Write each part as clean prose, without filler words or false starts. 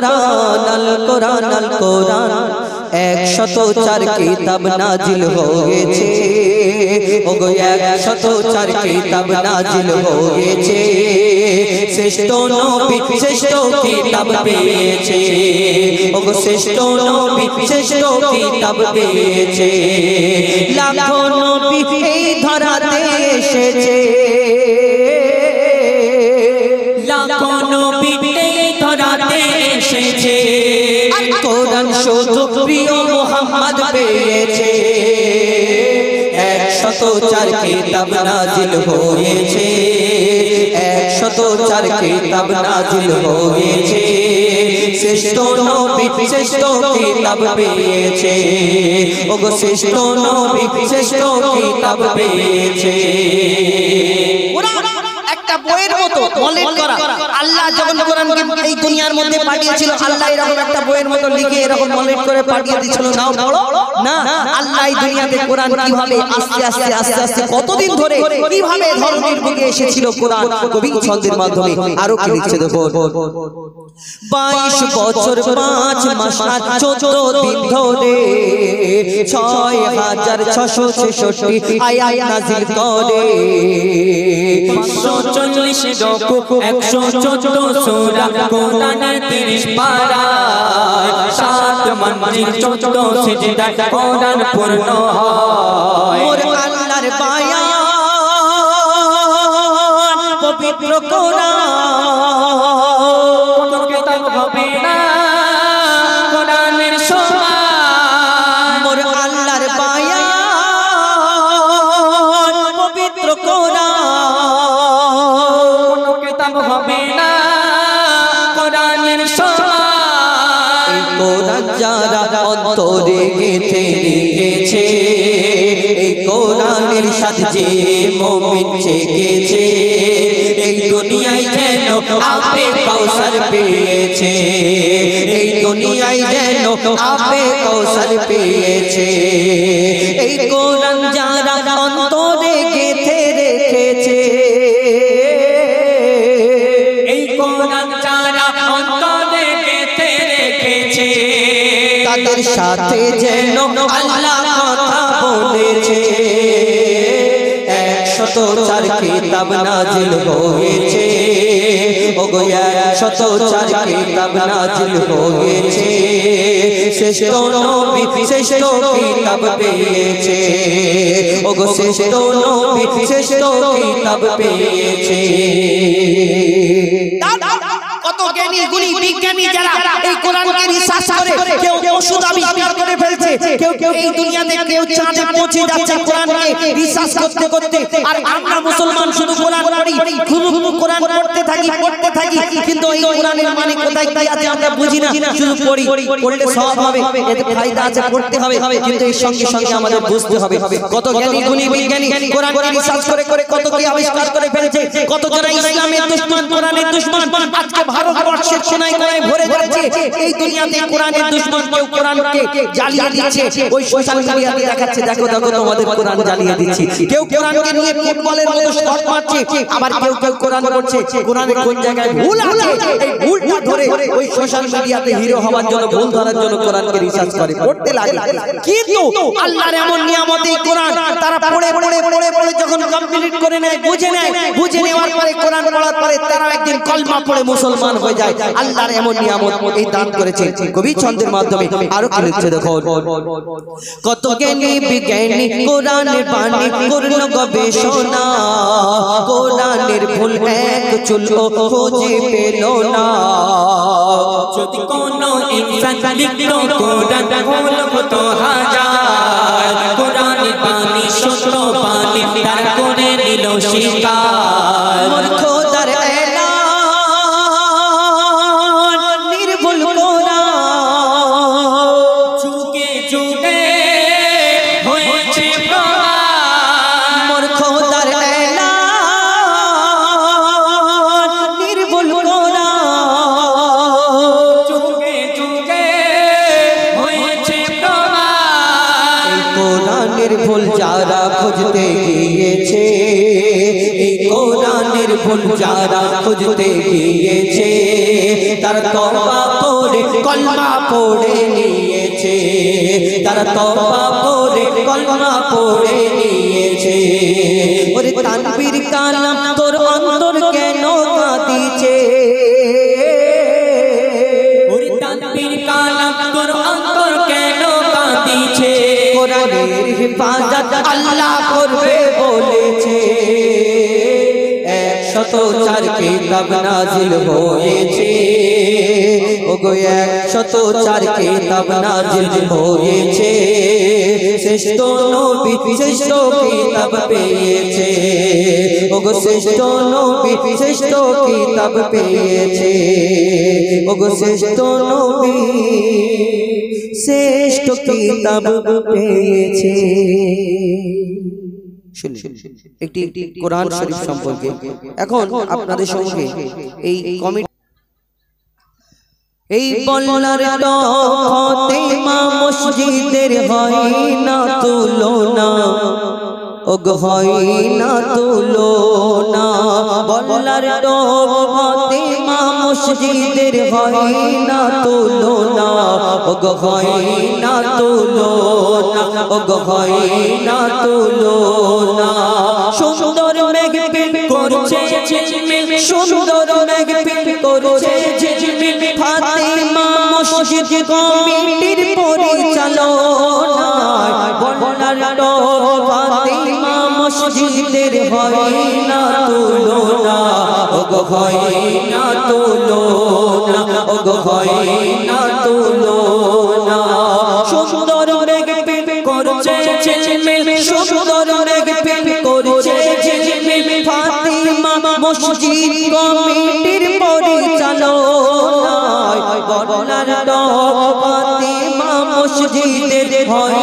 কোরআন আল কোরআন আল কোরআন 104 কিতাব নাজিল হয়েছে ওগো 104 কিতাব নাজিল হয়েছে শ্রেষ্ঠ নবী শ্রেষ্ঠ কিতাব পেয়েছে ওগো শ্রেষ্ঠ নবী শ্রেষ্ঠ কিতাব পেয়েছে লাখো নবী এই ধরাতে এসেছে লাখো নবী এই ধরাতে এসেছে কোরআন শুধু প্রিয় মুহাম্মদ পেয়েছে 104 কিতাব নাজিল হয়েছে 104 কিতাব নাজিল হয়েছে শ্রেষ্ঠ নবী শ্রেষ্ঠ কিতাব পেয়েছে ওগো শ্রেষ্ঠ নবী শ্রেষ্ঠ কিতাব পেয়েছে বইয়ের মতো মলেট করা আল্লাহ যখন কোরআনকে এই দুনিয়ার মধ্যে পাঠিয়েছিল আল্লাহ এরকম একটা বইয়ের মতো লিখে এরকম মলেট করে পাঠিয়ে দিয়েছিল নাও পড়ো না আল্লাহ এই দুনিয়াতে কোরআন কিভাবে আস্তে আস্তে আস্তে আস্তে কতদিন ধরে কিভাবে ধরনের বুকে এসেছিল কোরআন কবি ছন্দের মাধ্যমে আরো কি লিখছে দেখো 22 বছর 5 মাস আর 14 দিন ধরে 6666 আয়াত নাযিল করে 540 রকু 114 সূরা কোরআনের 30 পারা 7 মঞ্জিল 14 সিজদা কোরআন পূর্ণ হয় মোর আল্লাহর বায়ান পবিত্র কোরআন হবে না কোরআনের সমান মোর আল্লাহর বায়ান পবিত্র কোরআন কোন কিতাব হবে না কোরআনের সমান এই কোরআন যারা অন্তরে গেঁথে রেখেছে এই কোরআনের সাথে যে মুমিন জেগেছে এই দুনিয়ায় যেন আপে কাউসার পেয়েছে এই দুনিয়ায় যেন আপে কাউসার পেয়েছে এই কোরআন যারা অন্তরে গেঁথে রেখেছে এই কোরআন যারা অন্তরে গেঁথে রেখেছে তাদের সাথে যেন আল্লাহ কথা বলেছে 104 কিতাব নাজিল হয়েছে ওগো 104 কিতাব নাজিল হয়েছে শ্রেষ্ঠ নবী শ্রেষ্ঠ কিতাব পেয়েছে ওগো শ্রেষ্ঠ নবী শ্রেষ্ঠ কিতাব পেয়েছে কত জ্ঞানী গুণী বিজ্ঞানী যারা এই কোরআনকে রিসার্চ করে কেউ ওষুধ আবিষ্কার করে ফেলছে কেউ এই দুনিয়াতে কেউ চাঁদে পৌঁছে যাচ্ছে কোরআনকে রিসার্চ করতে করতে আর আমরা মুসলমান শুধু কোরআন পড়ি শুধু কোরআন পড়তে থাকি কিন্তু এই কোরআনের মানে কোথায় কি আছে আমরা বুঝি না শুধু পড়ি পড়লে সওয়াব হবে এতে ফায়দা আছে পড়তে হবে কিন্তু এই সঙ্গে সঙ্গে আমাদের বুঝতে হবে কত জ্ঞানী গুণী বিজ্ঞানী কোরআনকে রিসার্চ করে কত কি আবিষ্কার করে ফেলেছে কত যারা ইসলামের দুশমন কোরআনের দুশমন আজকে ভারতবর্ষের সোনায় কোনায় ভরে যাচ্ছে এই দুনিয়াতে কোরআনের দুশমন কেউ কোরআনকে জ্বালিয়ে দিচ্ছে ওই সোশ্যাল মিডিয়াতে দেখাচ্ছে দেখো তোমাদের কোরআন জ্বালিয়ে দিচ্ছি কেউ কোরআনকে নিয়ে ফুটবলের মতো শট মারছে আবার কেউ কোরআন করছে কোরআনের কোন জায়গায় ভুল আছে এই ভুলটা ধরে ওই সোশ্যাল মিডিয়াতে হিরো হওয়ার জন্য ভুল ধরার জন্য কোরআনকে রিসার্চ করে পড়তে লাগে কিন্তু আল্লাহর এমন নিয়ামত এই কোরআন তারা পড়ে যখন কমপ্লিট করে নেয় বুঝে নেওয়ার পরে কোরআন পড়ার পরে তারা একদিন কলমা পড়ে মুসলমান হয়ে যায় আল্লাহর এমন নিয়ামত এই দান করেছে কবি ছন্দের মাধ্যমে আরো কি লিখছে দেখো কত জ্ঞানী বিজ্ঞানী কোরআনের বাণী করল গবেষণা কোরআনের ভুল এক চুলো খুঁজে পেল না যদি কোন ইনসান লিখলো কোরআন ভুল হতো হাজার কোরআনের বাণী সত্য বাণী তার করে নিল শিকার মূর্খ ভুল যারা খুঁজতে গিয়েছে এই কোরআনের ভুল যারা খুঁজতে গিয়েছে তার তওবা করে কলমা পড়ে নিয়েছে, তারা তওবা করে কলমা পড়ে নিয়েছে। ওরে তানবীর কালাম তোর অন্তর কেন কাঁদিছে, ওরে তানবীর কালাম তোর অন্তর কেন কাঁদিছে। কোরআনের হিফাজত আল্লাহ করবে বলেছে, 104 কিতাব নাজিল হয়েছে, ওগো 104 কিতাব নাজিল হয়েছে। শ্রেষ্ঠ নবী শ্রেষ্ঠ কিতাব পেয়েছে, ওগো শ্রেষ্ঠ নবী শ্রেষ্ঠ কিতাব পেয়েছে, ওগো শ্রেষ্ঠ নবী শ্রেষ্ঠ কিতাব পেয়েছে। একটি কোরআন শরীফ সম্পর্কে এখন আপনাদের সঙ্গে এই কমিটি এই বলার ফাতেমা মসজিদের হয় না তুলনা, ওগো হয় না তুলনা। বলার ফাতেমা মসজিদের হয় না তুলনা, ওগো হয় না তুলনা, ওগো হয় না তুলনা। সুন্দর মেঘ পিন করছে ঝিলমিল, সুন্দর মেঘ পিন করছে ঝিলমিল। ফাতেমা মসজিদ কমিটির পরিচালনায় বলার ফাতেমা মসজিদের হয় না তুলনা, ওগো হয় না তুলনা, ওগো হয় না তুলনা। সুন্দর মেঘ পিন করছে ঝিলমিল, সুন্দর মেঘ পিন করছে ঝিলমিল। ফাতেমা মসজিদ কমিটির পরিচালনায় বলার ফাতেমা মসজিদের হয়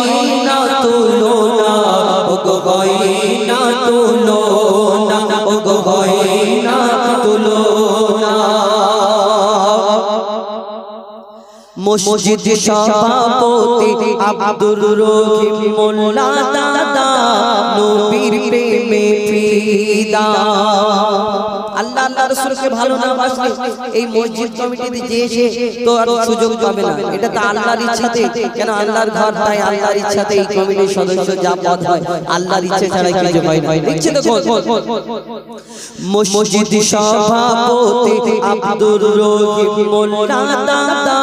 না তুলনা, ওগো হয় না তুলনা, ওগো হয় না তুলনা। মসজিদ সভাপতি আব্দুর রহিম মোল্লা দাদা নবীর প্রেমে ফিদা। আল্লাহ আল্লাহ রাসূলকে ভালো না বাসলে এই মসজিদ কমিটিতে যে এসে তো আর সুযোগ পাবে না। এটা তো আল্লাহর ইচ্ছাতে, কেন আল্লাহর ঘর, তাই আল্লাহর ইচ্ছাতে এই কমিটির সদস্য যা পদ হয় আল্লাহর ইচ্ছা ছাড়া কিছু হয় না। দেখছে তো মসজিদ সভাপতি আব্দুর রহিম মোল্লা দাদা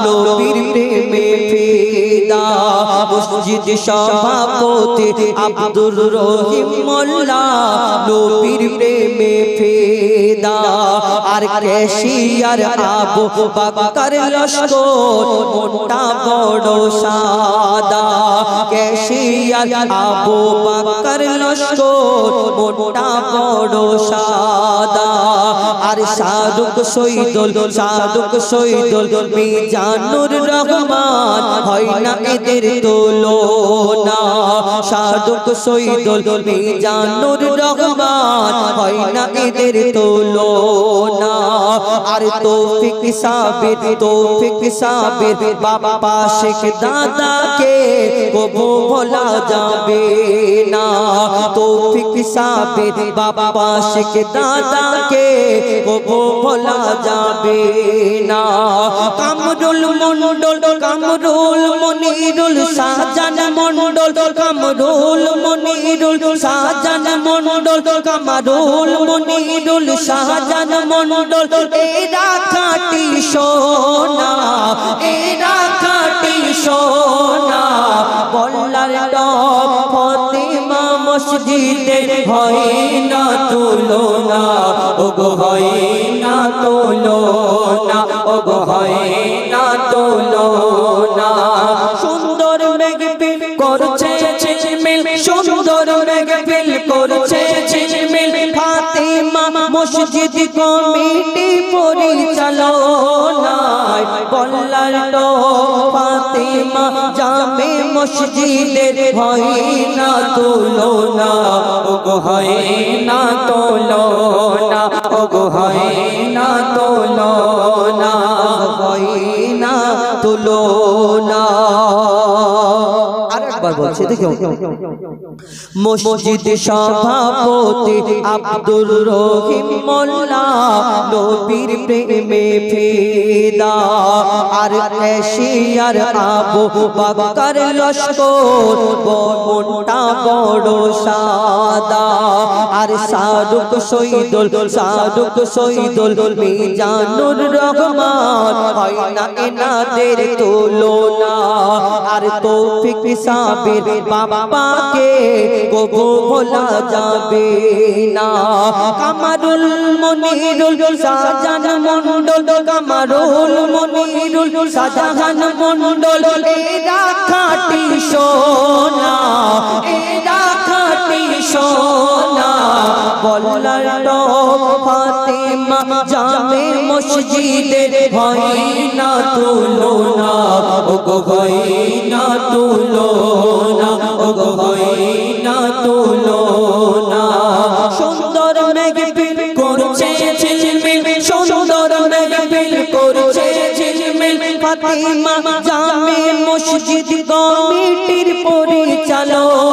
নবীর প্রেমে ফিদা। মসজিদ সভাপতি আব্দুর রহিম মোল্লা নবীর প্রেমে ফিদা। আর ক্যাশিয়ার আবু বকর লস্কর মোটা বড় সাদা, ক্যাশিয়ার আবু বকর লস্কর মোটা বড় সাদা। আর শাহরুখ সৈদুল, শাহরুখ সৈদুল মিজানুর রহমান হয় না এদের তুলনা। শাহরুখ সৈদুল মিজানুর রহমান হয় না এদের তুলনা। আর তৌফিক সাবির, তৌফিক সাবির বাবা শেখ দাদাকে কবু ভোলা যাবে না। তৌফিক সাবির বাবা শেখ দাদাকে কবু ভোলা যাবে না। কামরুল মন্ডল, কামরুল মনিরুল শাহজান মন্ডল, কামরুল মনিরুল শাহজান মন্ডল, কামরুল মনিরুল শাহজান মন্ডল। এরা খাঁটি সোনা, এরা খাঁটি সোনা। বলার ফাতেমা মসজিদের হয় না তুলনা, ওগো হয় না তুলনা, ওগো হয় না তুলনা। সুন্দর মেঘ পিন করছে ঝিলমিল, সুন্দর মেঘ পিন করছে ঝিলমিল। ফাতেমা মসজিদ কমিটি পরিচালনায় বলার ফাতেমা জামে মসজিদের হয় না তুলনা, ওগো হয় না তুলনা, ওগো হয় না তুলনা, হয় না তুলনা। আরেকবার বলছি আছে দেখো মসজিদ সভাপতি আব্দুর রহিম মোল্লা নবীর প্রেমে ফিদা আর এশিয়ার আবু বকর লস্কর মনটা বড় সাদা আর শাহরুখ শহীদুল মিজানুর রহমান হয় না এনাদের তুলনা আর তৌফিক সাবির বাবাকে কবু ভোলা যাবে না কামারুল মনিরুল শাহজাহান মন্ডল কামারুল মনিরুল শাহজাহান মন্ডল এরা খাঁটি সোনা এরা খাঁটি সোনা বলার টপ ফাতেমা জামে মসজিদের হয় না তুলনা ওগো হয় না তুলনা ওগো হয় না তুলনা সুন্দর মেঘবিল করছে ঝিলমিল সুন্দর মেঘবিল করছে ঝিলমিল ফাতেমা জামে মসজিদ কমিটির পরিচালনায়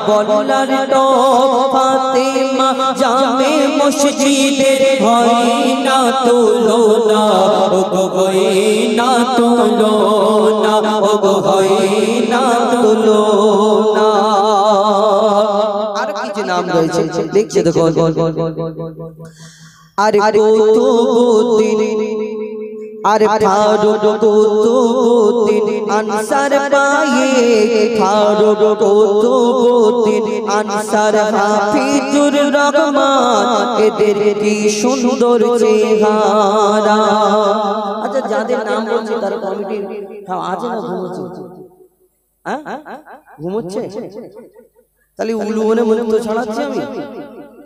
বলার টপ ফাতেমা জামে মসজিদের হয় না তুলনা ওগো হয় না তুলনা ওগো হয় না তুলনা আর কিছু নাম রয়েছে দেখছে দেখো আর কুতুবুদ্দিন আর ফারুক কুতুবুদ্দিন আনসার পায়ে ফারুক কুতুবুদ্দিন আনসার হাফিজুর রহমান এদের কি সুন্দর চেহারা আচ্ছা যাদের নাম বলছি তার কমিটি আছে না ঘুমোচ্ছে হ্যাঁ ঘুমোচ্ছে তাহলে উলুবনে মনে তো ছড়াচ্ছি আমি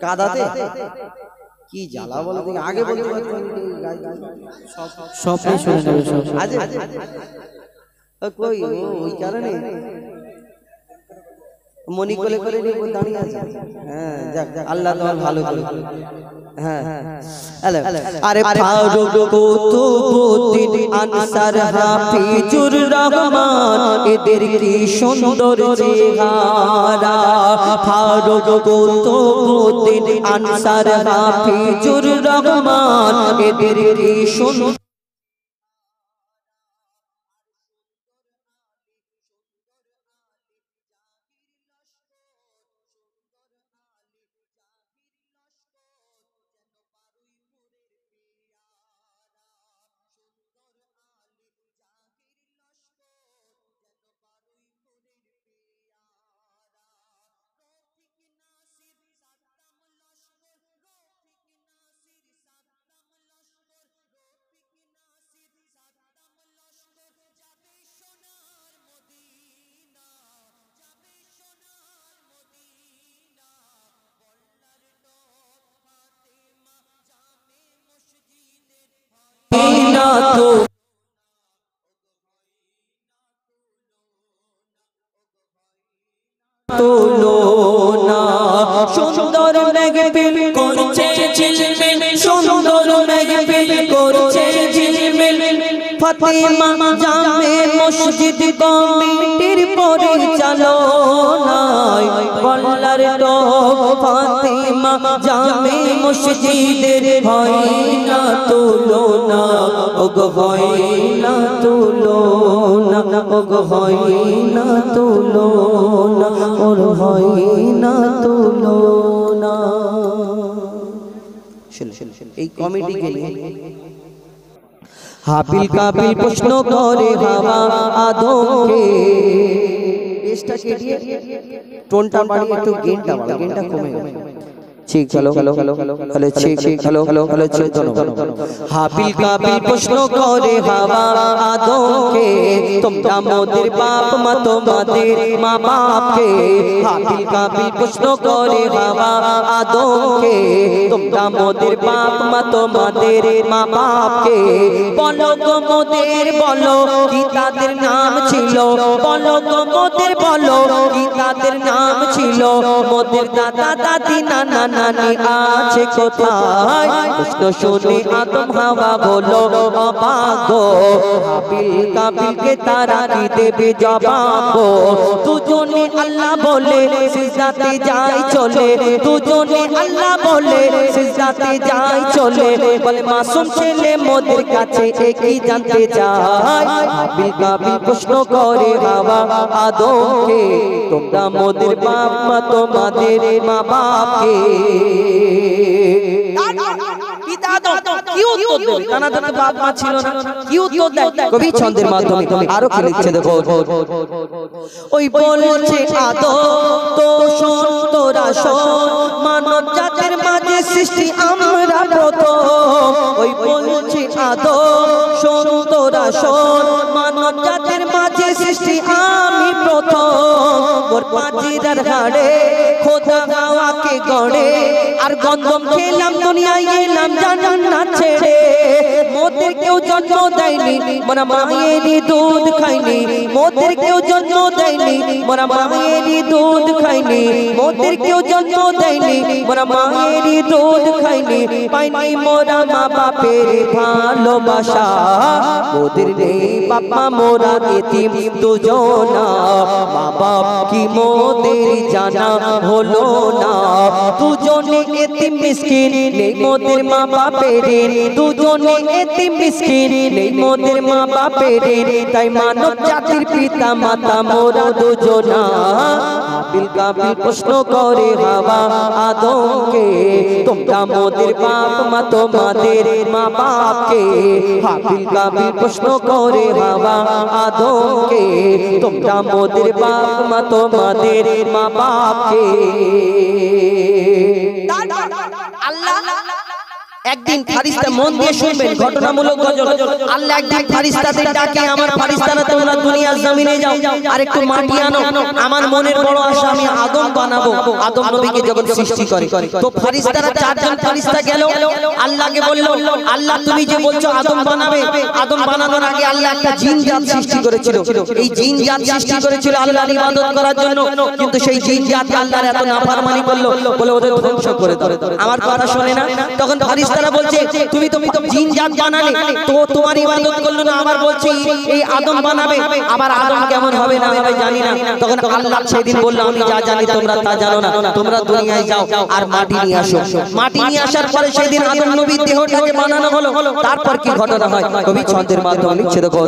কাদাতে কি জ্বালা বলো দেখি আগে বলতে পারতাম সব শুনে নেবে সব আজ কই ওই কারণে মনি কোলে করে নিয়ে দাঁড়িয়ে আছে হ্যাঁ যাক আল্লাহ তোমার ভালো করে হ্যাঁ আরে ফারুক কুতুবুদ্দিন আনসার হাফিজুর রহমান এদের কি সুন্দর চেহারা ফারুক কুতুবুদ্দিন আনসার হাফিজুর রহমান এদের কি সুন্দর তুলনা সুন্দর মেঘবিল করছে ঝিলমিল সুন্দর মেঘবিল করছে ঝিলমিল ফাতেমা জামে মসজিদ কমিটির পরিচালনায় বলার টপ ফাতেমা জামে মসজিদের হয় না তুলনা ওগো হয় না তুলনা ওগো হয় না তুলনা ওর হয় না তুলনা এই কমিটিকে নিয়ে হাবিল কাবিল প্রশ্ন করে হাওয়া আদমকে এসটাকে দিয়ে টোনটা বাড়ি একটু গেনটা বাড়াও গেনটা কমে গেছে ঠিক হ্যালো ঠিক হ্যালো ঠিক হাবিল কাবিল প্রশ্ন করে হাওয়া আদমকে তোমরা মোদের বাপ মা তোমাদের মা বাপকে হাবিল কাবিল প্রশ্ন করে হাওয়া আদমকে তোমরা মোদের বাপ মা তোমাদের মা বাপকে বলো গো মোদের বলো কি তাদের নাম ছিল বলো গো মোদের বলো কি তাদের নাম ছিল মোদের দাদা দাদি নানা নানি আছে কোথায় প্রশ্ন শুনে আদম হাওয়া বলো অবাক গো হাবিল কাবিলকে তারা কি দেবে জবাব গো দুজনে আল্লাহ বলে সিজদাতে যায় চলে দুজনে আল্লাহ বলে সিজদাতে যায় চলে বলে মাসুম ছেলে মোদের কাছে একই জানতে চায় হাবিল কাবিল প্রশ্ন করে হাওয়া আদমকে তোমরা মোদের বাপ মা তোমাদের মা বাপকে পিতা আদম কি উত্তর দেবে কারণ তাদের বাপ মা ছিল না কি উত্তর দেয় কবি ছন্দের মাধ্যমে আরো কি লিখছে দেখো ওই বলছে আদম তো শোন তোরা শোন মানব জাতির মাঝে সৃষ্টি আমরা প্রথম ওই বলছে আদম শোন তোরা শোন মানব জাতির মাঝে সৃষ্টি আমি প্রথম মোর পাজিরার হাড়ে খোদা হাওয়াকে গড়ে আর গন্ধম খেলাম দুনিয়ায় এলাম জান্নাত ছেড়ে মোদের কেউ জন্ম দেয়নি মোরা মায়েরই দুধ খাইনি মোদের কেউ জন্ম দেয়নি মোরা মায়েরই দুধ খাইনি মোদের কেউ জন্ম দেয়নি মোরা মায়েরই দুধ খাইনি পাইনি মোরা মা বাপের ভালোবাসা মোদের নেই বাবা মোরা এতিম দুজনা মা বাপ কি মোদের জানা হলো না দুজনে এতিম মিসকিন নেই মোদের মা বাপের দুজনে এতিম মিসকিন নেই মোদের মা বাপের তাই মানব জাতির পিতা মাতা মোরা দুজনা হাবিল কাবিল প্রশ্ন করে হাওয়া আদমকে তোমরা মোদের বাপ মা তোমাদের মা বাপকে হাবিল কাবিল প্রশ্ন করে হাওয়া আদমকে তোমরা মোদের বাপ মা তোমাদের মা বাপকে আল্লাহ একদিন ফারিস্তা মন দিয়ে শুনবেন ঘটনামূলক গজল আল্লাহ একদিন ফারিস্তাদের ডাকে আমার ফারিস্তারা তোমরা দুনিয়ার জমিনে যাও আর একটু মাটি আনো আমার মনের বড় আশা আমি আদম বানাবো আদম নবীকে যখন সৃষ্টি করে তো ফারিস্তারা চারজন ফারিস্তা গেল আল্লাহকে বলল আল্লাহ তুমি যে বলছো আদম বানাবে আদম বানানোর আগে আল্লাহ একটা জিন জাত সৃষ্টি করেছিল এই জিন জাত সৃষ্টি করেছিল আল্লাহর ইবাদত করার জন্য কিন্তু সেই জিন জাত আল্লাহর এত নাফরমানি করলো বলে ওদের ধ্বংস করে দাও আমার কথা শুনে না তখন ফারিস্তারা বলছে তুমি তো জিন জাত বানালে তো তোমার ইবাদত করলো না আবার বলছি এই আদম বানাবে আবার আদম কেমন হবে না হবে জানি না তখন আল্লাহ সেদিন বলল আমি যা জানি তোমরা তা জানো না তোমরা দুনিয়ায় যাও আর মাটি নিয়ে আসো মাটি নিয়ে আসার পরে সেদিন আদম নবীর দেহটাকে বানানো হলো তারপর কি ঘটনা হয় কবি ছন্দের মাধ্যমে লিখছে দেখো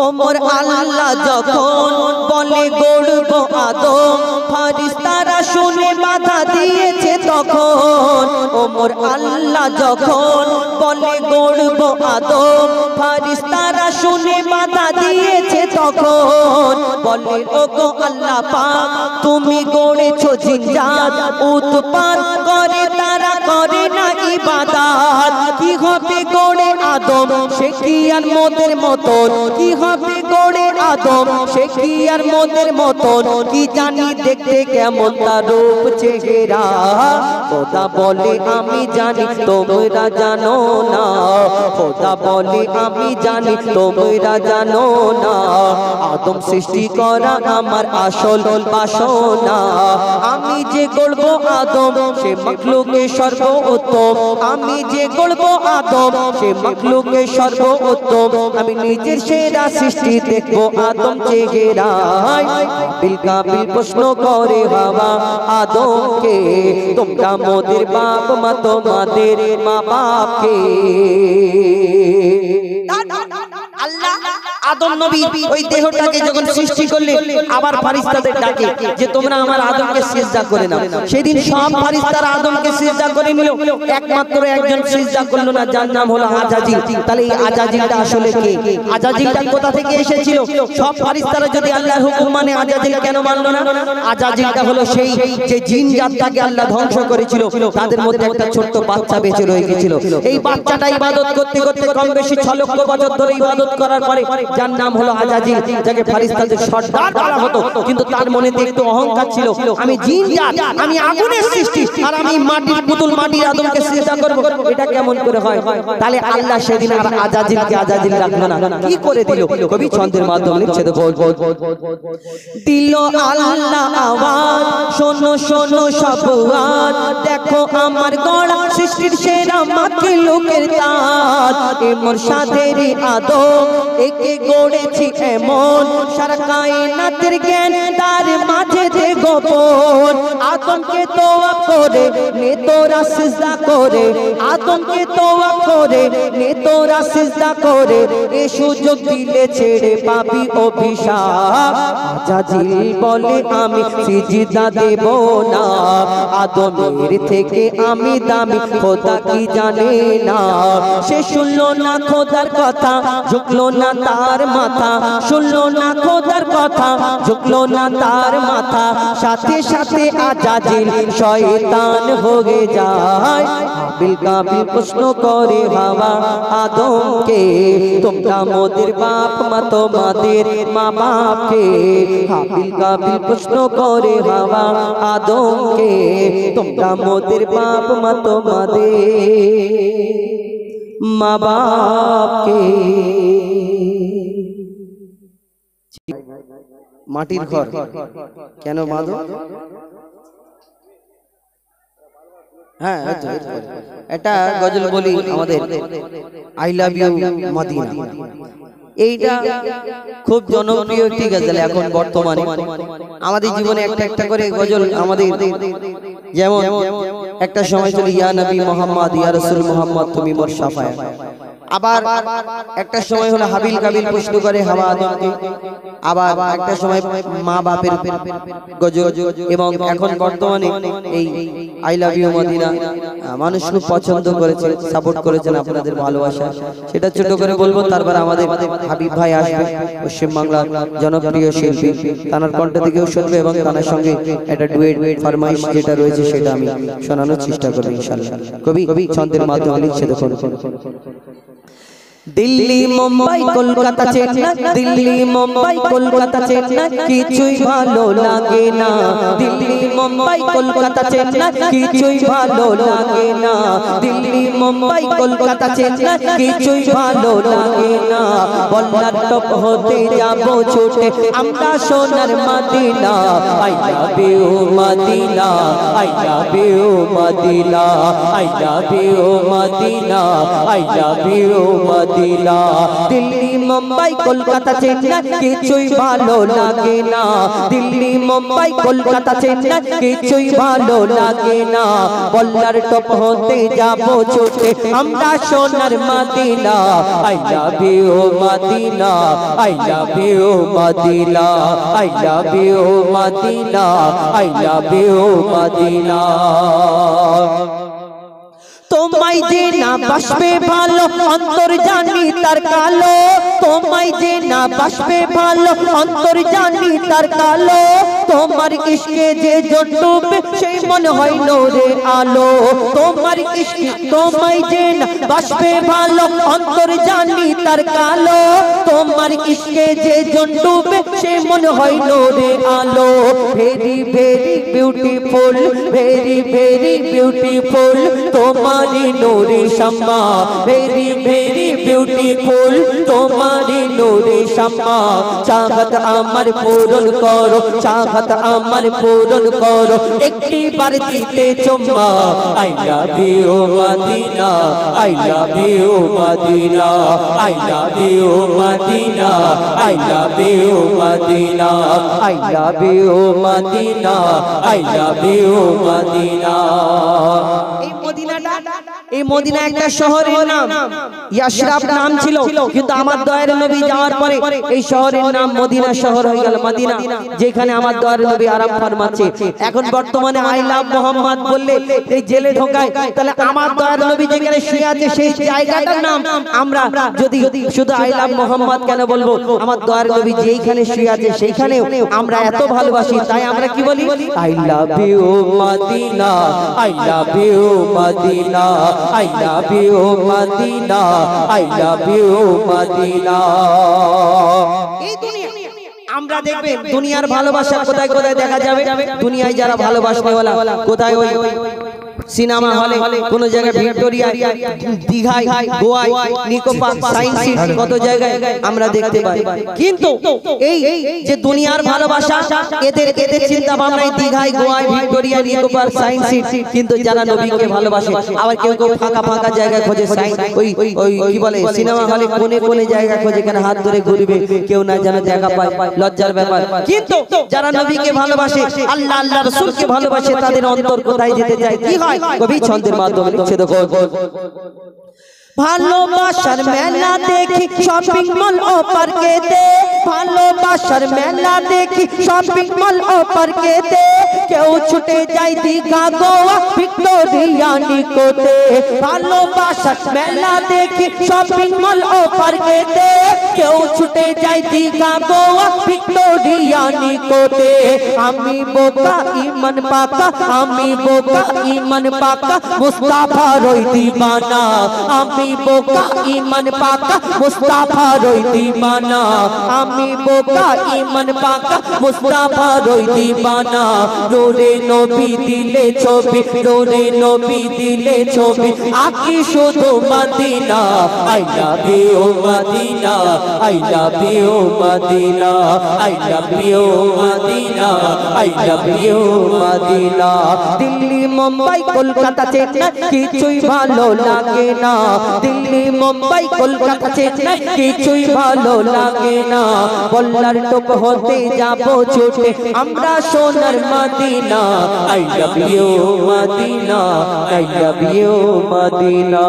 ওমর আল্লাহ যখন বলে গড়ব আদম ফারিস্তারা শুনে বাধা দিয়েছে তখন ওমর আল্লাহ যখন বলে গড়ব আদম ফারিস্তারা শুনে বাধা দিয়েছে তখন বলে ওগো আল্লাহ পাক তুমি গড়েছো জিনজাত উৎপাত করে তারা করে না ইবাদত কি হবে গড়ে আদম সে কি আর মোদের মতন কি হবে গড়ে আদম সে কি আর মোদের মতন কি জানি দেখতে কেমন তার রূপ চেহারা খোদা বলে আমি জানি তোমরা জানো না খোদা বলে আমি জানি তোমরা জানো না আদম সৃষ্টি করা আমার আসল বাসনা আমি যে গড়ব আদম সে মখলুকে সর্বোত্তম আমি যে গড়ব আদম সে মখলুকে সর্বোত্তম আমি নিজের সেরা সৃষ্টি দেখবো আদম চেহারায় হাবিল কাবিল প্রশ্ন করে হাওয়া আদমকে তোমরা মোদের বাপ মা তোমাদের মা বাপকে আল্লাহ আদম নবী ওই দেহটাকে যখন সৃষ্টি করলে আবার ফারিস্তাদের ডাকে যে তোমরা আমার আদমকে সিজদা করে নাও সেদিন সব ফারিস্তারা আদমকে সিজদা করে নিল একমাত্র একজন সিজদা করলো না যার নাম হলো আজাজিল তাহলে এই আজাজিলটা আসলে কে আজাজিলটা কোথা থেকে এসেছিল সব ফারিস্তারা যদি আল্লাহর হুকুম মানে আজাজিল কেন মানলো না আজাজিলটা হলো সেই যে জিন জাতটাকে আল্লাহ ধ্বংস করেছিল তাদের মধ্যে একটা ছোট্ট বাচ্চা বেঁচে রয়ে গিয়েছিল এই বাচ্চাটা ইবাদত করতে করতে কম বেশি 6 লক্ষ বছর ধরে ইবাদত করার পরে যার নাম হলো আজাজিল, যাকে ফেরেশতাদের সর্দার বলা হতো, কিন্তু তার মনে একটু অহংকার ছিল। আমি জিন জাত, আমি আগুনের সৃষ্টি, আর আমি মাটির পুতুল, মাটির আদমকে সিজদা করব, এটা কেমন করে হয়? তাহলে আল্লাহ সেদিন আর আজাজিলকে আজাজিল রাখলো না, কি করে দিল? কবি ছন্দের মাধ্যমে লিখছে, দেখো দিল আল্লাহ আওয়াজ, শোনো শোনো সব আওয়াজ, দেখো আমার গড়া সৃষ্টির সেরা মাখলুকের তাজ, এ মুর্শিদের আদম একে গড়েছি এমন, সারা কায়নাতের জ্ঞান তার মাঝে যে গোপন। আদমকে তোয়া করে নে তোরা সিজদা করে, আদমকে তোয়া করে নে তোরা সিজদা করে, এ সুযোগ দিলে ছেড়ে পাবি অভিশাপ। আজাজিল বলে আমি সিজদা দেব না, আদমের থেকে আমি দামি খোদা কি জানে না। সে শুনলো না খোদার কথা, ঝুঁকলো না তার মাথা, শুনলো না খোদার কথা, ঝুঁকলো না তার মাথা, সাথে সাথে আজাজিল শয়তান হয়ে যায়। হাবিল কাবিল প্রশ্ন করে হাওয়া আদমকে, তোমরা মোদের বাপ মা তোমাদের মা বাপকে। হাবিল কাবিল প্রশ্ন করে হাওয়া আদমকে, তোমরা মোদের বাপ মা তোমাদের মা বাপকে। মাটির ঘর কেন বাঁধো? হ্যাঁ, এটা গজল বলি আমাদের, আই লাভ ইউ মদিনা। এইটা খুব জনপ্রিয় একটি গজল এখন বর্তমানে আমাদের জীবনে একটা একটা করে গজল আমাদের, যেমন একটা সময় ছিল ইয়া নবী মোহাম্মদ, ইয়া রাসূল মোহাম্মদ তুমি মোর শাফায়া। আবার একটা সময় হলো হাবিল কাবিল প্রশ্ন করে হাওয়া আদমকে, আবার একটা সময় মা বাপের গজল, এবং এখন বর্তমানে এই আই লাভ ইউ মদিনা মানুষ খুব পছন্দ করেছে, সাপোর্ট করেছেন, আপনাদের ভালোবাসা। সেটা ছোট করে বলবো, তারপর আমাদের হাবিব ভাই আসবে, পশ্চিমবাংলার জনপ্রিয় শিল্পী, তানার কণ্ঠ থেকেও শুনবে এবং তানার সঙ্গে একটা ডুয়েট ফরমাইশ যেটা রয়েছে সেটা আমি শোনানোর চেষ্টা করব ইনশাআল্লাহ। কবি ছন্দের মাধ্যমে লিখছে, দেখুন দিল্লি মুম্বাই কলকাতা চেন্নাই, দিল্লি মুম্বাই কলকাতা চেন্নাই, কিছুই ভালো লাগে না। দিল্লি মুম্বাই কলকাতা চেন্নাই, কিছুই ভালো লাগে না। দিল্লি মুম্বাই কলকাতা চেন্নাই, কিছুই ভালো লাগে না। বল্লার টপ হতে যাব ছুটে আমরা সোনার Medina. I love you Medina, I love you Medina, I love you Medina, I love you Medina. Delhi Mumbai Kolkata Chennai, কিছুই ভালো লাগে না। দিল্লি মুম্বাই কলকাতা চেন্নাই, কিছুই ভালো লাগে না। বল্লার টপ হতে যাব ছুটে আমরা সোনার Medina. I love you Medina, I love you Medina, I love you Medina, I love you Medina. তোমায় যে না বাসবে ভালো অন্তর জানি তার কালো, তোমায় যে না বাসবে ভালো অন্তর জানি তার কালো। তোমার ইশকে যে ডুবে সেই মনে হয় নূরে আলো। তোমার ইশকে তোমায় যে না বাসবে ভালো অন্তর জানি তার কালো। তোমার ইশকে যে ডুবে সেই মনে হয় নূরে আলো। Very very beautiful, very very beautiful তোমারি নূরে শাম্মা। ভেরি ভেরি বিউটিফুল তোমারি নূরে শাম্মা। চাহত আমার পূরণ করো, চাহত আমার পূরণ করো, একটি বার দিতে চুম্মা। I love you Medina, I love you Medina, I love you Medina, I love you Medina, I love you Medina, I love you Medina. এই মদিনা একটা শহরের নাম, ইয়াশরাফ নাম ছিল, কিন্তু আমার দয়ার নবী যাওয়ার পরে এই শহরের নাম মদিনা শহর হয়ে গেল, মদিনা, যেখানে আমার দয়ার নবী আরাম ফরমাচ্ছে। এখন বর্তমানে আই লাভ মোহাম্মদ বললে এই জেলে ঢোকায়, তাহলে আমার দয়ার নবী যেখানে শুয়ে আছে সেই জায়গাটার নাম আমরা যদি শুধু আই লাভ মোহাম্মদ কেন বলবো? আমার দয়ার নবী যেখানে শুয়ে আছে সেইখানেও আমরা এত ভালোবাসি, তাই আমরা কি বলি? I love you Medina, I love you Medina, I love you Madina, I love you Madina। এই দুনিয়া আমরা দেখবে দুনিয়ার ভালোবাসা কোথায় কোথায় দেখা যাবে, দুনিয়ায় যারা ভালোবাসনেওয়ালা কোথায় ওই সিনেমা হলে, কোন জায়গায় ভিক্টোরিয়া, দীঘায়, গোয়ায়, নিকো পার্ক, সায়েন্স সিটি, কত জায়গায় আমরা দেখতে পাই। কিন্তু এই যে দুনিয়ার ভালোবাসা, এদের চিন্তা ভাবনায় দীঘায়, গোয়ায়, Victoria, Nicco park, science city, কিন্তু যারা নবীকে ভালোবাসে আবার কেউ কেউ ফাঁকা ফাঁকা জায়গায় খোঁজে, ওই কি বলে সিনেমা হলে কোনে কোনে জায়গা খোঁজে, কেন হাত ধরে ঘুরবে, কেউ না যেন দেখা পায়, লজ্জার ব্যাপার। কিন্তু যারা নবীকে ভালোবাসে, আল্লাহ আল্লাহ রাসূলকে ভালোবাসে, তাদের অন্তর কোথায় যেতে চায়, কি হয় কবি ছন্দের মাধ্যমে লিখছে দেখো। ভালোবাসার মেলা দেখি শপিং মল ও পার্কেতে, ভালোবাসার মেলা দেখি শপিং মল ও পার্কেতে, কেউ ছুটে যায় দীঘা, গোয়া, ভিক্টোরিয়া, নিকোতে। ভালোবাসার মেলা দেখি শপিং মল ও পার্কেতে, কেউ ছুটে যায় দীঘা, গোয়া, ভিক্টোরিয়া, নিকোতে। আমি বোকা ইমান পাকা, আমি বোকা ইমান পাকা, মুস্তাফার ওই দিওয়ানা। আমি বোকা ইমান পাকা, মুস্তাফার ওই দিওয়ানা। আমি বোকা ইমান পাকা, মুস্তাফার ওই দিওয়ানা। নূরে নবী দিলে ছবি, নূরে নবী দিলে ছবি, আঁকি শুধু Medina. I love you Medina, I love you Medina, I love you Medina, I love you Medina. Delhi, Mumbai, Kolkata, Chennai কিছুই ভালো লাগে না, দিল্লি, মুম্বাই, কলকাতা, চেন্নাই কিছুই ভালো লাগে না। বল্লার টোপ হতে যাবো ছুটে আমরা সোনার Medina. I love you Medina, I love you Medina,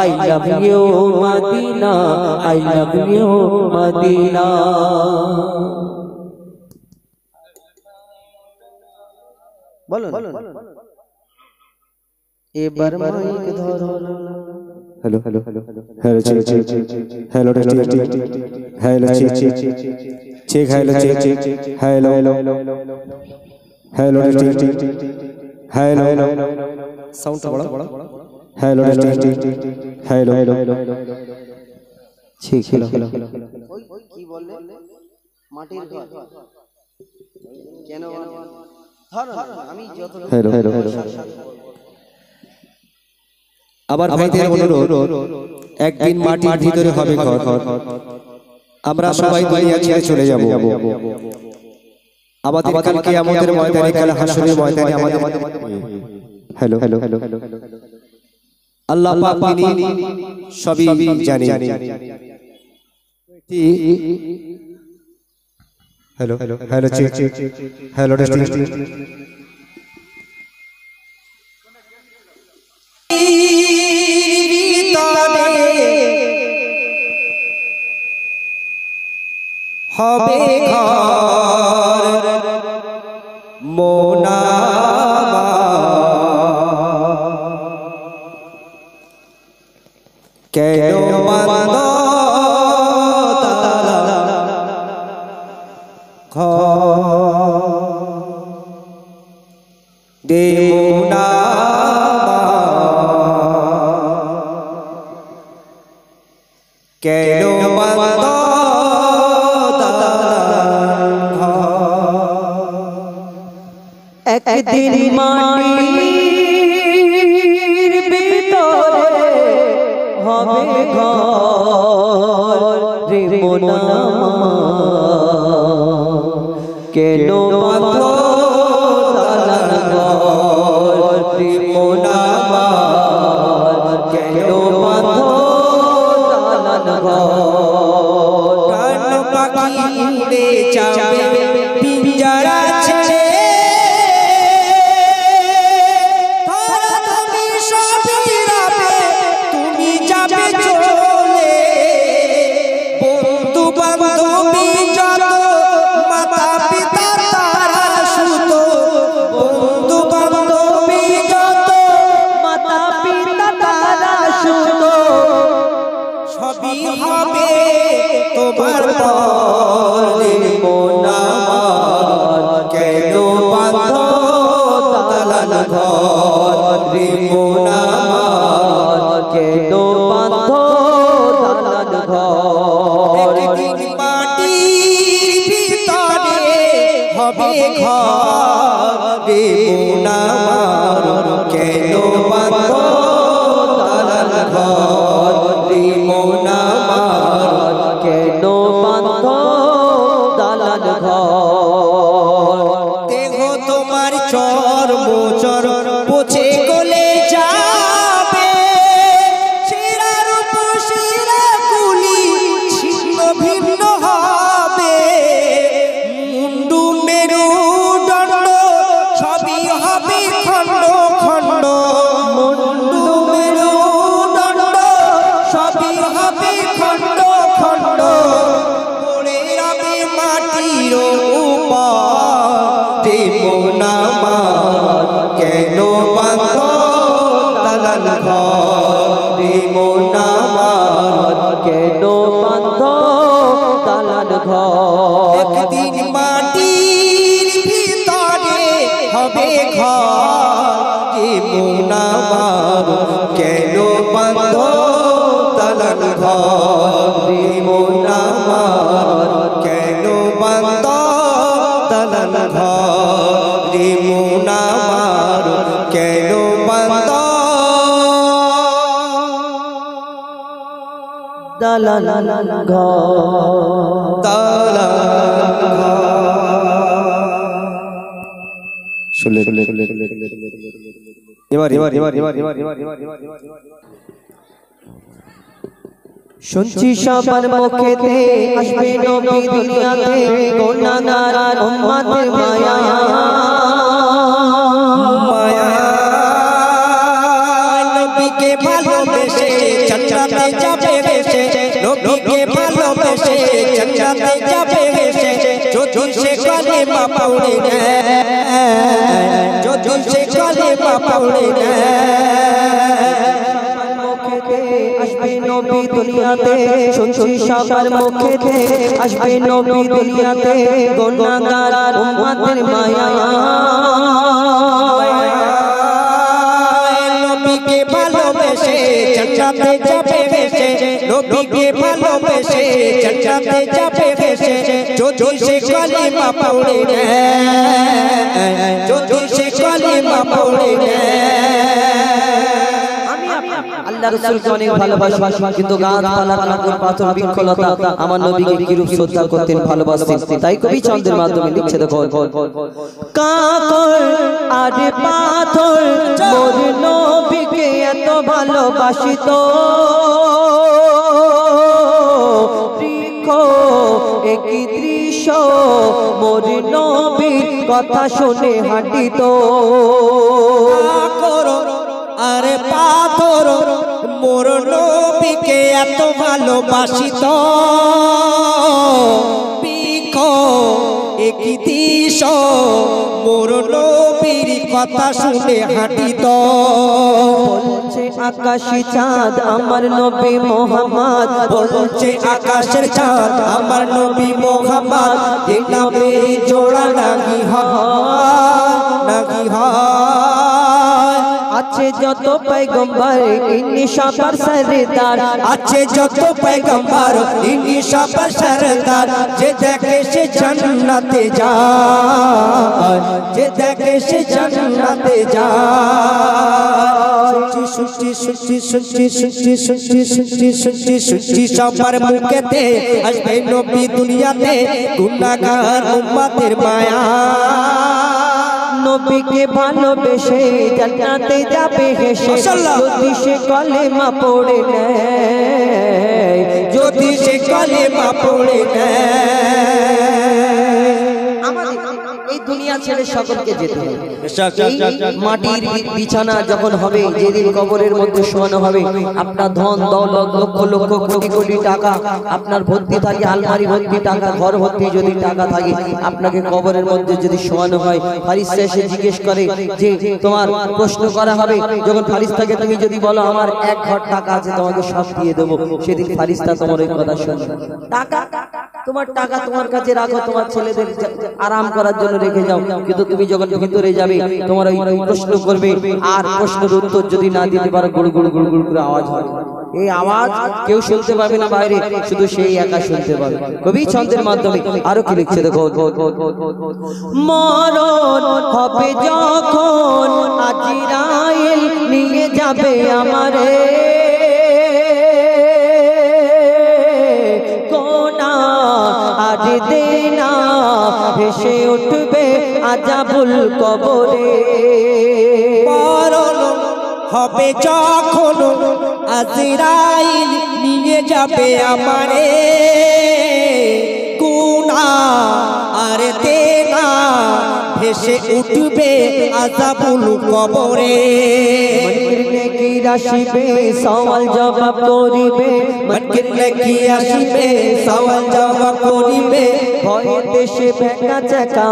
I love you Medina, I love you Medina. বলুন এবার মাইক ধরো। Hello hello hello hello check check hello test hello check check check hello check check hello hello hello test hello hello sound बड़ा hello test hello hello ठीक hello hello কি বললে মাটির ঘর কেন ধরো আমি যত हेलो हेलो हेलो আবার ভাইদের অনুরোধ, একদিন মাটির ভিতরে হবে ঘর, আমরা সবাই দুনিয়া ছেড়ে চলে যাব। আমাদের কালকে আমাদের ময়দানে, কাল হাসরের ময়দানে আমাদের हेलो हेलो हेलो আল্লাহ পাক তিনি সবই জানেন। Hello hello hello check check hello test হবে ঘর মোনা কেন বাঁধ দে মোনা কেন বাঁধ একদিন মাটির ভিতরে হবে ঘর রে মোনা কেন বাঁধো দালান ঘর রে মোনা কেন বাঁধো দালান ঘর প্রাণ পাখি উড়ে যাবে পিঞ্জরা ছেড়ে তোমার পরে মোনা কেন বাঁধো দালান ঘর রে মোনা বাঁধ দালান ঘর একদিন মাটির ভিতরে হবে ঘর রে মন আমার কেন বাঁধ দালান ঘর রে মন আমার কেন বাঁধ দালান ঘর দেহ তোমার চর্ম চর পচে গলে যাবে শিরার উপর শিরা গুলি ছিন্ন ভিন্ন হবে মুন্ডু মেরু দণ্ড সবই হবে খণ্ড খণ্ড মুন্ডু মেরু দণ্ড সবই হবে খণ্ড খণ্ড পড়ে রবে মাটির উপর রে মন আমার কেন বাঁধ দালান ঘর রে মন আমার কেন বাঁধ দালান ঘর একদিন মাটির ভিতরে হবে ঘর রে মন আমার কেন বাঁধ দালান ঘর রে মন আমার কেন বাঁধ দালান ঘর রে মন আমার কেন বাঁধ দালান ঘর দালান ঘর শুনলে এবার শুনছি সবার মুখেতে আসবে নবী দুনিয়াতে গুনাহগার উম্মতের মায়া মায়া নবীকে ভালোবেসে জান্নাতে যাবে ভেসে নবীকে ভালোবেসে জান্নাতে যাবে ভেসে যদি সে কালেমা পড়ে নেয় যদি সে কালেমা পড়ে নেয় আসবে নবী দুনিয়াতে শুনছি সবার মুখেতে আসবে নবী দুনিয়াতে গুনাহগার উম্মতের মায়া নবীকে ভালোবেসে জান্নাতে যাবে ভেসে নবীকে ভালোবেসে জান্নাতে যাবে ভেসে যদি সে কালেমা পড়ে নেয় যদি সে কালেমা পড়ে নেয় আল্লাহ রাসূলকে অনেক ভালোবাসি কিন্তু গাছপালা কাকর পাথর বৃক্ষলতা আমার নবীকে কিরূপ শ্রদ্ধা করতেন ভালোবাসতেন তাই কবি ছন্দের মাধ্যমে লিখছে দেখো কাকর আর পাথর মোর নবীকে এত ভালোবাসিত বৃক্ষ একই দৃশ্য মোর নবীর কথা শুনে হাঁটিত আরে পাথর মোর নবীকে এত ভালোবাসিত বৃক্ষ একই দিশ মোর নবীর কথা শুনে হাঁটিত বলছে আকাশি চাঁদ আমার নবী মোহাম্মদ বলছে আকাশের চাঁদ আমার নবী মোহাম্মদ এই নামে জোড়া নাকি হয় আছে যত পয়গম্বর ইনি সবার সরদার আছে যত পয়গম্বর ইনি সবার সরদার যে দেখে সে জান্নাতে যায় যে দেখে সে জান্নাতে যায় শুনছি সবার মুখেতে আসবে নবী দুনিয়াতে গুনাহগার উম্মতের মায়া নবীকে ভালোবেসে জান্নাতে যাবে হেসে যদি সে কলেমা পড়ে নেয় যদি সে কলেমা পড়ে নেয় এই দুনিয়া ছেড়ে সকলকে যেতে হবে মাটির বিছানা যখন হবে যেদিন কবরের মধ্যে শোয়ানো হবে আপনার ধন দৌলত লক্ষ লক্ষ কোটি কোটি টাকা আপনার ভর্তি থাকে আলমারি ভর্তি টাকা ঘর ভর্তি যদি টাকা থাকে আপনাকে কবরের মধ্যে যদি শোয়ানো হয় ফারিস্তা এসে জিজ্ঞেস করে যে তোমার প্রশ্ন করা হবে যখন ফারিস্তাকে তুমি যদি বলো আমার এক ঘর টাকা আছে তোমাকে সব দিয়ে দেবো সেদিন ফারিস্তা তোমার ওই কথা শুনবে টাকা তোমার টাকা তোমার কাছে রাখো তোমার ছেলেদের আরাম করার জন্য রেখে যাও কিন্তু তুমি যখন ভিতরে যাবে তোমার ওই প্রশ্ন করবে আর প্রশ্নের উত্তর যদি না দিতে পারো গুড় গুড় গুড় গুড় করে আওয়াজ হবে এই আওয়াজ কেউ শুনতে পাবে না বাইরে, শুধু সেই একা শুনতে পাবে। কবি ছন্দের মাধ্যমে আরো কি লিখছে দেখো, মরণ হবে যখন আজরাইল নিয়ে যাবে আমারে, কোনা আজ দেনা ভেসে উঠবে আযাবুল কবরে। মরণ হবে যখন আজরাইল নিয়ে যাবে আমারে, গুনাহ আর দেনা ভেসে উঠবে আযাবুল কবরে। মনকির নেকি আসিবে সওয়াল জবাব করিবে, মনকির নেকি আসিবে সওয়াল জবাব করিবে, ভয়ে দেশে বেকা চাকা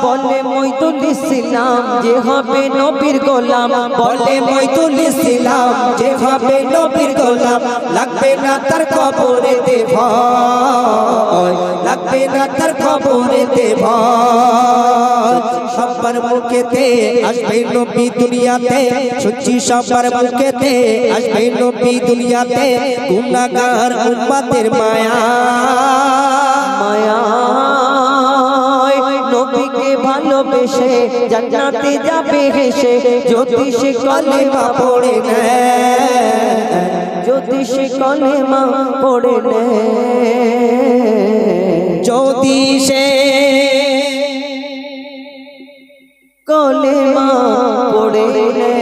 বলে মইদুল ইসলাম যে হবে নবীর গোলাম, বলে মইদুল ইসলাম যে হবে নবীর গোলাম, লাগবে না তার কবরেতে ভয়, লাগবে না তার কবরেতে ভয়। সবার মুখেতে আসবে নবী দুনিয়াতে, শুনছি সবার মুখেতে আসবে নবী দুনিয়াতে, গুনাহগার উম্মতের মায়া মায়া নবীকে ভালোবেসে জান্নাতে যাবে হেসে, যদি সে কলেমা পড়ে নেয়, যদি সে কলেমা পড়ে নেয়, যদি সে কলেমা পড়ে নেয়।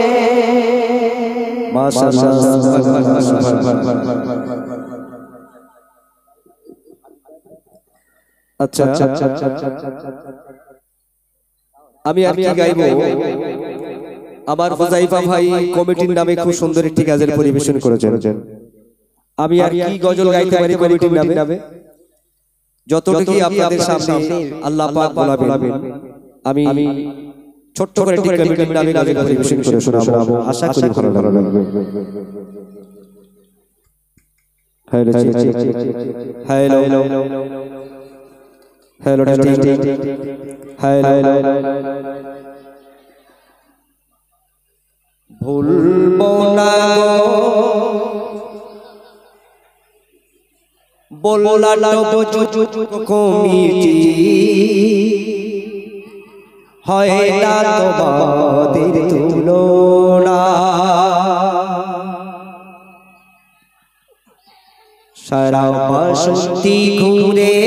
আচ্ছা, আমি আর কি গাইবো। আমার হুযাইফা ভাই কমিটির নামে খুব সুন্দর একটি গাজল পরিবেশন করেছেন। আমি আর কি গজল গাইতে পারি কমিটির নামে, যতটুকু আপনাদের সামনে আল্লাহ পাক বলাবেন আমি ছোট্ট করে একটি কমিটির নামে গাজল পরিবেশন করে শোনাবো। আশা করি ভালো লাগবে। হ্যালো হ্যালো হ্যালো হ্যালো, ভুলবো না বললাম কমিটি, হয় না তোমাদের তুলনা, সারা বাসন্তী ঘুরে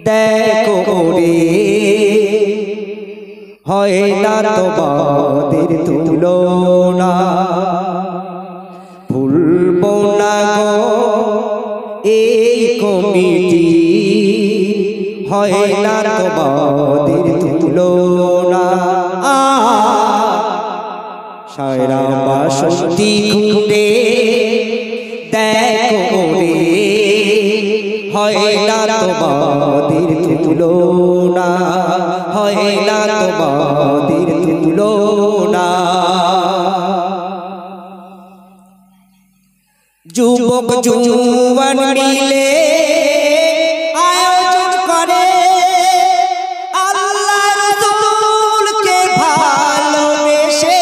দেখো রে, হয় না তোমাদের তুলনা, ভুলবো না গো এই কমিটি, হয় না তোমাদের তুলনা, সারা বাসন্তী ঘুরে দেখো রে, হয় না তোমাদের তুলনা, হয় না তোমাদের তুলনা। যুবক জুয়ান মিলে আয়োজন করে আল্লাহর রাসূলকে ভালোবেসে,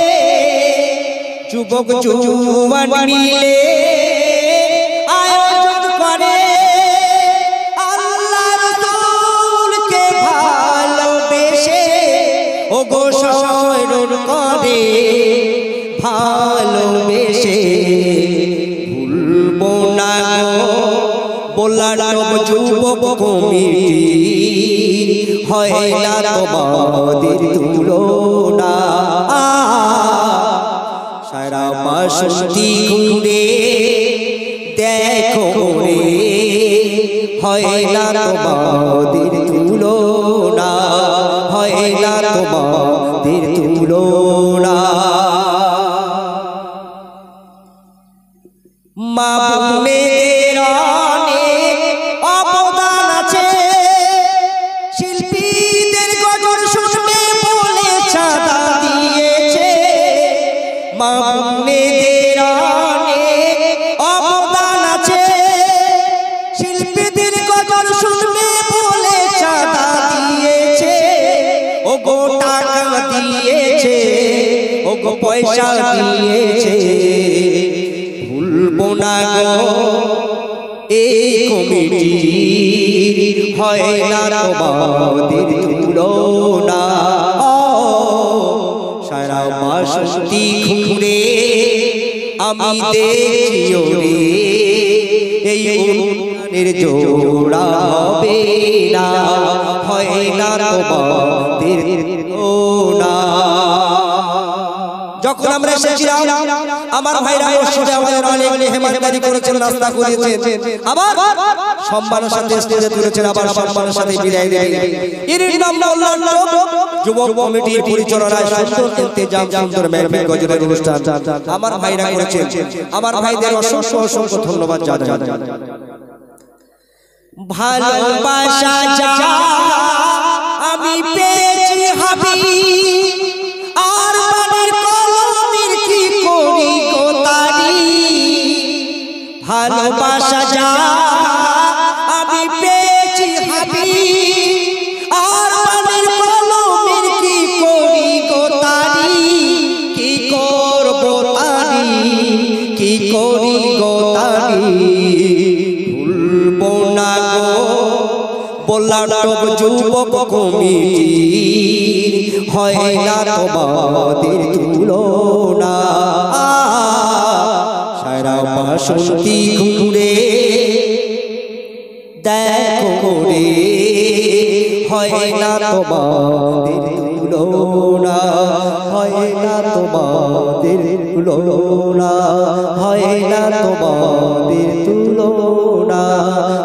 যুবক জুয়ান মিলে আয়োজন করে আল্লাহর রাসূলকে ভালোবেসে, ওগো স্মরণ করে ভালোবেসে, ভুলবো না বললাম যুবক কমিটি, হয় না তোমাদের তুলনা, সারা বাসন্তী ঘুরে দেখো রে, হয় না তোমাদের তুলনা, হয় না তোমাদের তুলনা। মা বোনেদের অনেক অবদান আছে, শিল্পীদের গজল শুনবে বলে চাঁদা দিয়েছে, মা বোনেদের অনেক অবদান আছে, শিল্পীদের গজল শুনবে বলে চাঁদা দিয়েছে, ও গো টাকা দিয়েছে, ও গো পয়সা দিয়েছে ভুলবো না গো এই কমিটি হয় না তোমাদের তুলনা সারা বাসন্তী ঘুরে আমি দেখি ওরে এই অনুষ্ঠানের জোড়া হবে না হয় না তোমাদের তুলনা যখন আমরা এসেছিলাম আমার ভাইরা মসজিদে আমাদের অনেক মেহমানদারি করেছেন নাস্তা করেছেন আবার সম্মানের সাথে স্টেজে তুলেছেন আবার সম্মানের সাথে বিদায় দেন এর নাম আল্লাহ যুবক কমিটির পরিচালনায় সুন্দর ইন্তজাম সুন্দর মেহফিল গজলের অনুষ্ঠান আমার ভাইরা করেছেন আমার ভাইদের অসংখ্য অসংখ্য ধন্যবাদ জানাই ভালোবাসা যা আমি পেয়েছি হাবি আর বাড়ির কলমের কি করি গো তারি ভালোবাসা যা আমি পেয়েছি হাবি আর বাড়ির কলমের কি করি গো তারি কি করব তারি কি করি গো তারি ভুলবো না গো বললাম যুবক কমিটি হয় না তোমাদের তুলনা সারা বাসন্তী ঘুরে দেখো রে হয় না তোমাদের তুলনা হয় না তোমাদের তুলনা হয় না তোমাদের তুলনা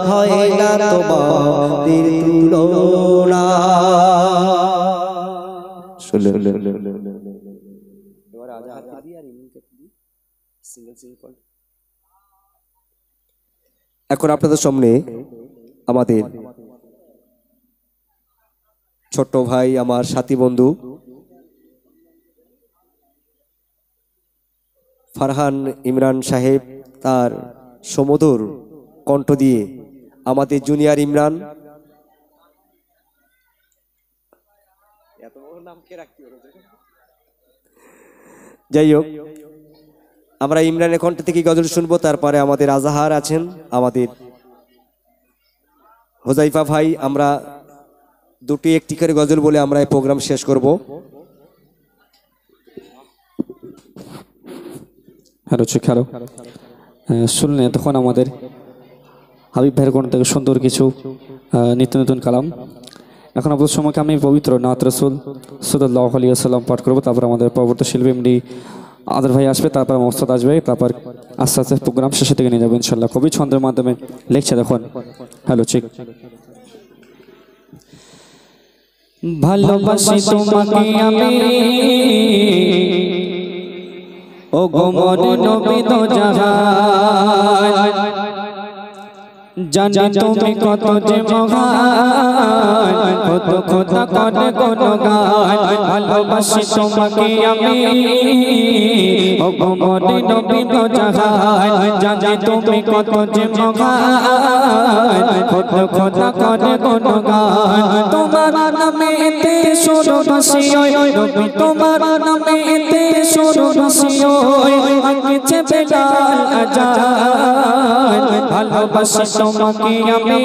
হয় না তোমাদের তুলনা এখন আপনাদের সামনে আমাদের ছোট ভাই আমার সাথী বন্ধু ফারহান ইমরান সাহেব তার সুমধুর কণ্ঠ দিয়ে আমাদের জুনিয়র ইমরান যাই হোক আমরা ইমরানের কণ্ঠ থেকে গজল শুনবো তারপরে আমাদের আজাহার আছেন আমাদের হোজাইফা ভাই আমরা দুটি একটি করে গজল বলে আমরা এই প্রোগ্রাম শেষ করব হ্যালো হ্যালো শুনলেন তখন আমাদের হাবিব ভাইয়ের কোন থেকে সুন্দর কিছু নিত্য নতুন কালাম এখন আপনাদের সময়কে আমি পবিত্র নাত রসুল সাল্লাল্লাহু আলাইহি ওয়াসাল্লাম পাঠ করবো তারপর আমাদের পরবর্তী শিল্পী এমডি আদর ভাই আসবে তারপর মোস্তাদ আসবে তারপর আস্তে আস্তে প্রোগ্রাম শেষে থেকে নিয়ে যাবো ইনশাল্লাহ কবি ছন্দের মাধ্যমে লিখছে দেখুন হ্যালো ঠিক ভালোবাসি তোমাকে আমি ও গোমর নবী তো জাহান জানি তুমি কত যে মহান কত খোদা করে গুণগান ভালোবাসি তোমাকে আমি ও গোমর নবী তো জাহান জানি তুমি কত যে মহান কত খোদা করে গুণগান তোমার নামে এতে সুর ভাসি নবী তোমার নামে এতে সুর ভাসি আঁকেছে বেলাল আজান ভালোবাসি তোমাকে আমি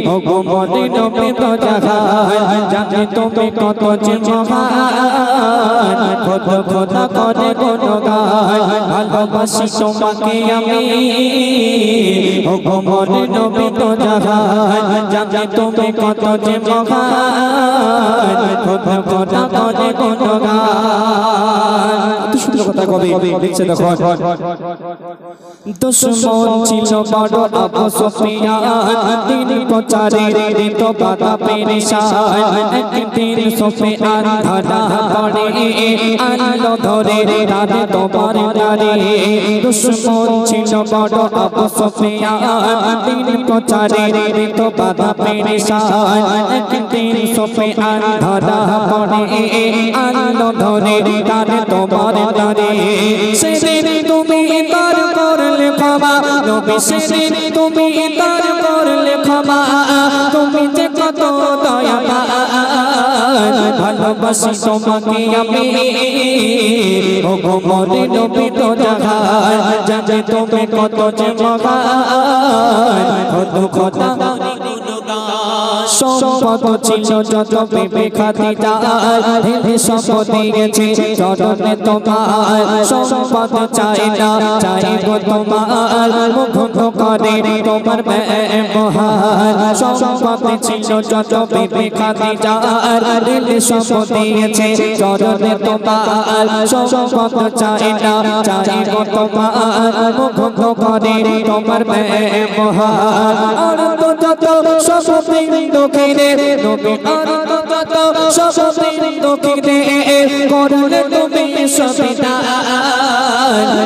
ও গোমর নবী তো জাহান জানি তুমি কত যে মহান কত খোদা করে গুণগান ভালোবাসি তোমাকে আমি ও গোমর নবী তো জাহান জানি তুমি কত যে মহান কত খোদা করে গুণগান এত সুন্দর কথা কবি লিখছে দেখো দুশ্মন ছিল বড় আবু সুফিয়ান দিন প্রচারে দিত বাধা পেরেশান একদিন সুফিয়ান ধরা পড়ে আনলো ধরে রাধে তোমার নারে দুশ্মন ছিল বড় আবু সুফিয়ান দিন প্রচারে দিত বাধা পেরেশান একদিন সুফিয়ান ধরা পড়ে আনলো ধরে রাধে তোমার নারে সেদিন তুমি তার করলে ক্ষমা নবী সেদিন তুমি তার করলে ক্ষমা তুমি যে কত দয়াবান ভালোবাসি তোমাকে আমি ও গো মোরে নবী তো জাহান জানে তুমি কত যে মহান কত কথা সম্পদ ছিল যত বিবি খাদিজা দিলে সম্পদ দিয়েছে চরণে তোমার সম্পদ চাই না চাইবো তোমার মুখ করে তোমার ব্যবহার সম্পদ ছিল যত বিবি খাদিজা দিলে সম্পদ দিয়েছে চরণে তোমার সম্পদ চাই না চাইবো তোমার মুখ করে তোমার ব্যবহার আর তো যত সম্পদ দোকিনে নবী আর কত সবদিন দোকিনে করলে তুমি সবিতা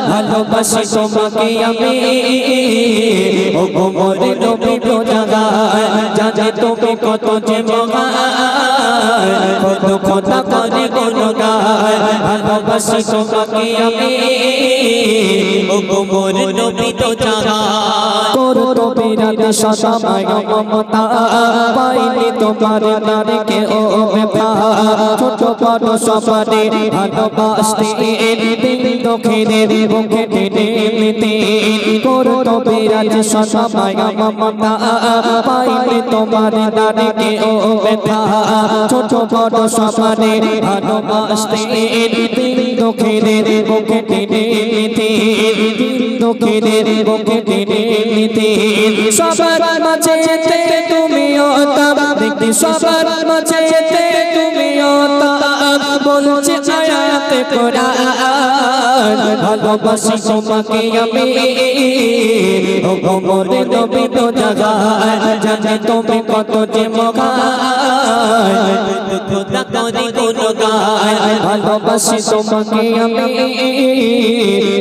ভালোবাসি তোমাকে আমি ও গো মোরে নবী তো জাগায় জানে তুমি কত যে মহান কত কথা করে গুণগান ভালোবাসি তোমাকে আমি ও গো মোরে নবী তো জাগায় করো তো বিরাতে সদাময় মমতা পাইনি তোমার নারীকে ও বেফা ছোট বড় সবারে ভালোবাসতে দিন দোখিনে বুকে টেনে নিতে করতো বিরাজ সদাময় মমতা পাইনি তোমার নারীকে ও বেফা ছোট বড় সবারে ভালোবাসতে দিন দোখিনে বুকে টেনে নিতে দিন দোখিনে বুকে টেনে নিতে সবার মাঝে তুমি দেখতে সবার মাঝে তুমি বলছে আয়াতে কোরআন ভালোবাসি তোমাকে আমি ও গো মোরে নবী তো জাগায় জানে তুমি কত যে মহান খোদা করি গুণগান ভালোবাসি তোমাকে আমি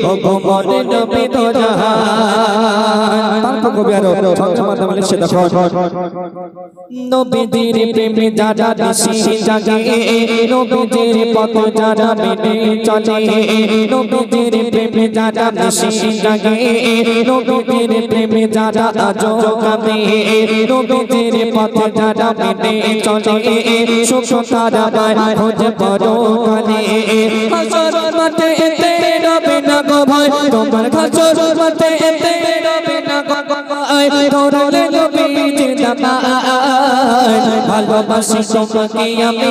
ও গো মোরে নবী তো জাগায় তারপর কবি আরো ছন্দের মাধ্যমে লিখছে দেখো নবীজির প্রেমে যারা বেশি জাগে নবীজির পথ যারা মেনে চলে নবীজির প্রেমে যারা বেশি জাগে নবীজির প্রেমে যারা আজো কামে নবীজির পথ যারা মেনে চলে সুখ তারা পায় খোঁজ বড় কালে হাসর মাঠে এতে রবে না গো ভাই তোমার হাসর মাঠে এতে রবে না গো ভাই ধরলে নবীজি ভালোবাসি তোমাকে আমি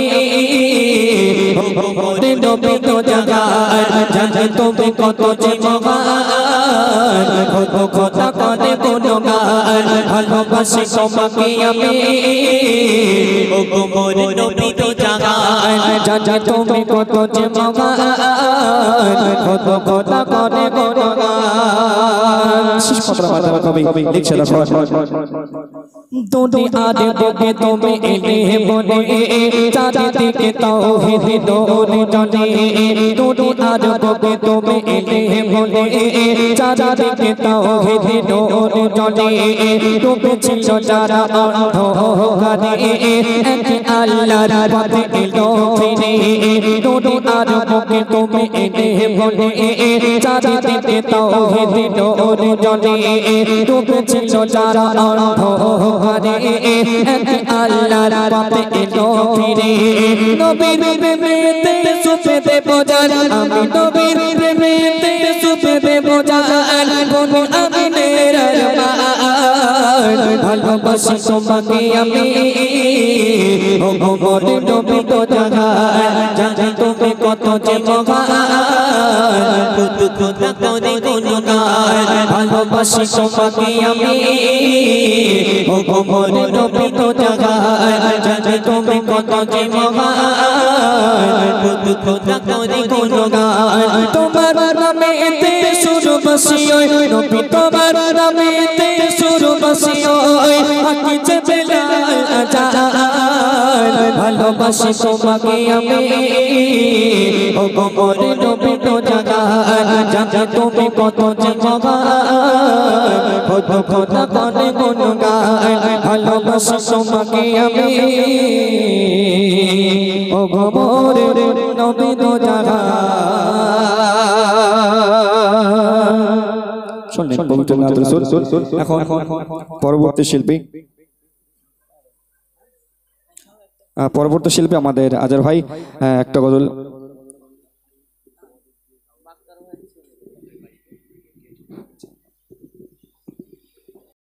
মোরে নবী তো জাগায় জানে তুমি কত যে মহান কত কথা করে গুণগান ভালোবাসি তোমাকে আমি মোরে নবী তো জাগায় জানে তুমি কত যে মহান কত কথা করে গুণগান শেষ কথার মাধ্যমে কবি লিখছে দেখো দুদি আদে বগে তুমি এলে বলে চারিদিকে তাওহীদ দোনে জলে দুদি আদে বগে তুমি এলে বলে চারিদিকে তাওহীদ দোনে জলে ডুবেছিল যারা অন্ধকারে এক আল্লাহর পথে এলো ফিরে দুদি আদে বগে তুমি এলে বলে চারিদিকে তাওহীদ দোনে জলে ডুবেছিল যারা অন্ধকারে এক আল্লাহর পথে এলো ফিরে নবীর প্রেমেতে সুপে দেব জান আমি নবীর প্রেমেতে সুপে দেব জান বনু আমিনের আরমান ভালোবাসি তোমাকে আমি ও গো মোরে নবী তো জাগায় জানে তুমি কত যে মহান কত কথা করে গুণগান ভালোবাসি তোমাকে আমি ও গো মোরে নবী তো জাগায় জানে তুমি কত যে মহান কত কথা করে গুণগান তোমার নামেতে সুর বসিয় নবী তোমার নামেতে সুর বসিয় আকি যে বেলাল আজান ভালোবাসি তোমাকে আমি ও গো মোরে নবী তো জাগায় জানে তুমি কত যে মহান কত কথা করে গুণগান ভালোবাসি তোমাকে আমি ও গো মোরে নবী তো জাগায় শুনলেন পবিত্র নাত রাসূল এখন পরবর্তী শিল্পী পরবর্তী শিল্পী আমাদের আজহার ভাই একটা গজল